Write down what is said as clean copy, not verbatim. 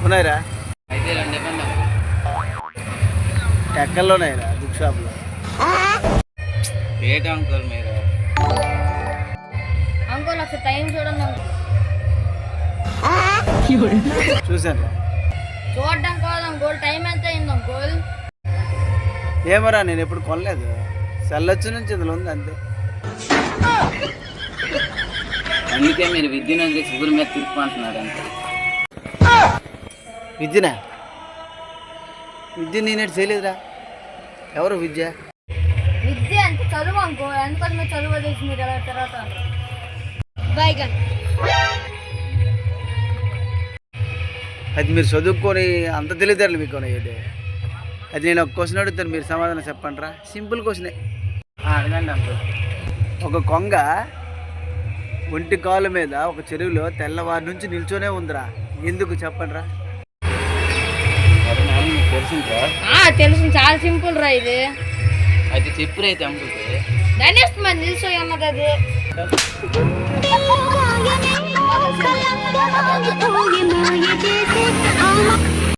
ఉన్నాయిరా అయితే రెండు ఇవ్వండి ఎక్కల్లో ఉన్నాయిరా బుక్ షాప్లో. ఏటా అంకుల్ మీరు అంకుల్ ఒకసారి టైం చూడండి అంకుల్. చూసాను. చూడడం కాదు అంకుల్, టైం ఎంత అయింది అంకుల్? ఏమరా నేను ఎప్పుడు కొనలేదు, సెల్లొచ్చు నుంచి ఇందులో ఉంది అంతే. అందుకే మీరు విద్యను షుగర్ మీద తిప్పుకుంటున్నారు అంతే. విద్యనా? విద్య నేనేటి చేయలేదురా. ఎవరు విద్య? విద్య అంటే చదువు అంకుల్, ఎందుకంటే మీరు చదువు వదిలేసి మీరు ఎలా తర్వాత బైగన్. అది మీరు చదువుకొని అంత తెలియదు మీకు ఏంటి? అది నేను ఒక క్వశ్చన్ అడుగుతాను, మీరు సమాధానం చెప్పండి రా. సింపుల్ క్వశ్చనే. అడగండి అంకుల్. ఒక కొంగ ఒంటి కాలు మీద ఒక చెరువులో తెల్లవారి నుంచి నిల్చొనే ఉందిరా, ఎందుకు చెప్పండి రా? తెలుసుంటా? తెలుసు, చాలా సింపుల్ రా ఇది. అయితే చెప్పు రైతే అంకుల్కి. దాని మరి నిల్చో అన్నది అది.